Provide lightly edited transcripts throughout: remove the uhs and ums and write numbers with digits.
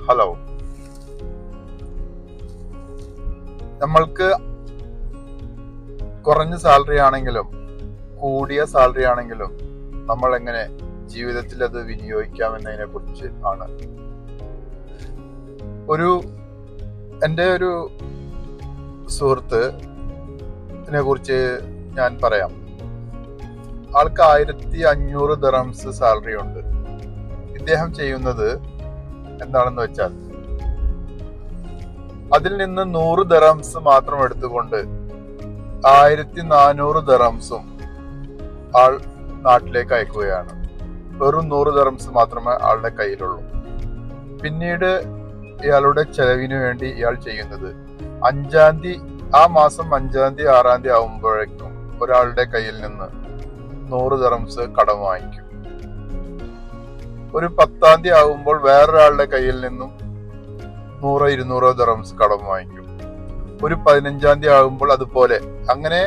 Hello. നമ്മൾക്ക് കുറഞ്ഞ salary ആണെങ്കിലും കൂടിയ സാലറി ആണെങ്കിലും നമ്മൾ എങ്ങനെ ജീവിതത്തിൽ അത് വിനിയോഗിക്കാം എന്നതിനെ കുറിച്ച് ആണ്. എൻ്റെ ഒരു സുഹൃത്തിനെ കുറിച്ച് ഞാൻ പറയാം. ആൾക്ക് 1500 ദിർഹംസ് സാലറി ഉണ്ട്. ഇദ്ദേഹം ചെയ്യുന്നത് എന്താണെന്ന് വെച്ചാൽ അതിൽ നിന്ന് 100 ദിർഹംസ് മാത്രം എടുത്തുകൊണ്ട് 1400 ദിർഹംസും ആൾ നാട്ടിലേക്ക് അയക്കുകയാണ്. വെറും 100 ദിർഹംസ് മാത്രമേ ആളുടെ കയ്യിലുള്ളൂ. പിന്നീട് ഇയാളുടെ ചെലവിന് വേണ്ടി ഇയാൾ ചെയ്യുന്നത് ആ മാസം 5-ാം തീയതി 6-ാം തീയതി ആവുമ്പോഴേക്കും ഒരാളുടെ കയ്യിൽ നിന്ന് 100 ദിർഹംസ് കടം വാങ്ങിക്കും. ഒരു 10-ാം തീയതി ആവുമ്പോൾ വേറൊരാളുടെ കയ്യിൽ നിന്നും 100-200 ദിർഹംസ് കടം വാങ്ങിക്കും. ഒരു 15-ാം തീയതി ആകുമ്പോൾ അതുപോലെ അങ്ങനെ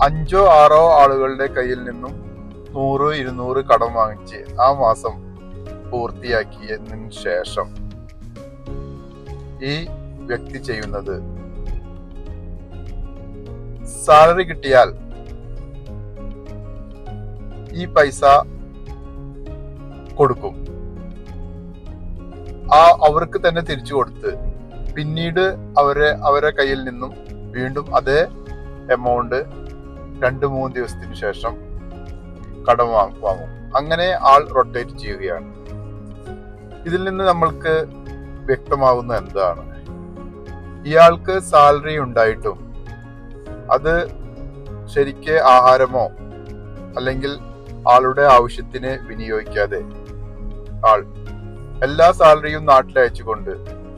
5-6 ആളുകളുടെ കയ്യിൽ നിന്നും 100-200 കടം വാങ്ങിച്ച് ആ മാസം പൂർത്തിയാക്കിയതിനു ശേഷം ഈ വ്യക്തി ചെയ്യുന്നത് സാലറി കിട്ടിയാൽ ഈ പൈസ കൊടുക്കും. അവർക്ക് തന്നെ തിരിച്ചു കൊടുത്ത് പിന്നീട് അവരെ കയ്യിൽ നിന്നും വീണ്ടും അതേ എമൗണ്ട് 2-3 ദിവസത്തിന് ശേഷം കടം വാങ്ങും. അങ്ങനെ ആൾ റൊട്ടേറ്റ് ചെയ്യുകയാണ്. ഇതിൽ നിന്ന് നമ്മൾക്ക് വ്യക്തമാകുന്ന എന്താണ്, ഇയാൾക്ക് സാലറി ഉണ്ടായിട്ടും അത് ശരിക്ക് ആഹാരമോ അല്ലെങ്കിൽ ആളുടെ ആവശ്യത്തിന് വിനിയോഗിക്കാതെ ആൾ എല്ലാ സാലറിയും നാട്ടിലയച്ചുകൊണ്ട്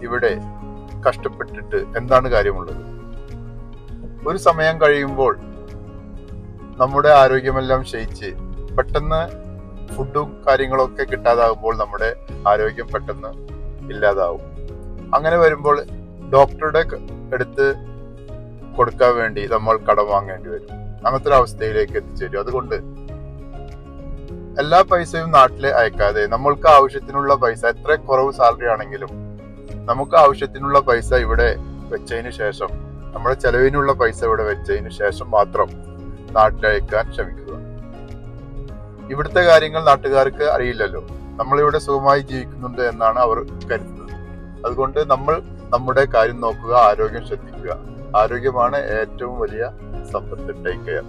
ഇവിടെ കഷ്ടപ്പെട്ടിട്ട് എന്താണ് കാര്യമുള്ളത്? ഒരു സമയം കഴിയുമ്പോൾ നമ്മുടെ ആരോഗ്യമെല്ലാം ക്ഷയിച്ച് പെട്ടെന്ന് ഫുഡും കാര്യങ്ങളൊക്കെ കിട്ടാതാകുമ്പോൾ നമ്മുടെ ആരോഗ്യം പെട്ടെന്ന് ഇല്ലാതാവും. അങ്ങനെ വരുമ്പോൾ ഡോക്ടറുടെ അടുത്ത് കൊടുക്കാൻ വേണ്ടി നമ്മൾ കടം വാങ്ങേണ്ടി വരും. അങ്ങനത്തെ ഒരു അവസ്ഥയിലേക്ക് എത്തിച്ചേരും. അതുകൊണ്ട് എല്ലാ പൈസയും നാട്ടിൽ അയക്കാതെ നമ്മൾക്ക് ആവശ്യത്തിനുള്ള പൈസ, എത്ര കുറവ് സാലറി ആണെങ്കിലും നമുക്ക് ആവശ്യത്തിനുള്ള പൈസ ഇവിടെ വെച്ചതിന് ശേഷം, നമ്മുടെ ചെലവിനുള്ള പൈസ ഇവിടെ വെച്ചതിന് ശേഷം മാത്രം നാട്ടിലയക്കാൻ ശ്രമിക്കുക. ഇവിടുത്തെ കാര്യങ്ങൾ നാട്ടുകാർക്ക് അറിയില്ലല്ലോ. നമ്മളിവിടെ സുഖമായി ജീവിക്കുന്നുണ്ട് എന്നാണ് അവർ കരുതുന്നത്. അതുകൊണ്ട് നമ്മൾ നമ്മുടെ കാര്യം നോക്കുക, ആരോഗ്യം ശ്രദ്ധിക്കുക. ആരോഗ്യമാണ് ഏറ്റവും വലിയ സമ്പത്ത്. Take care.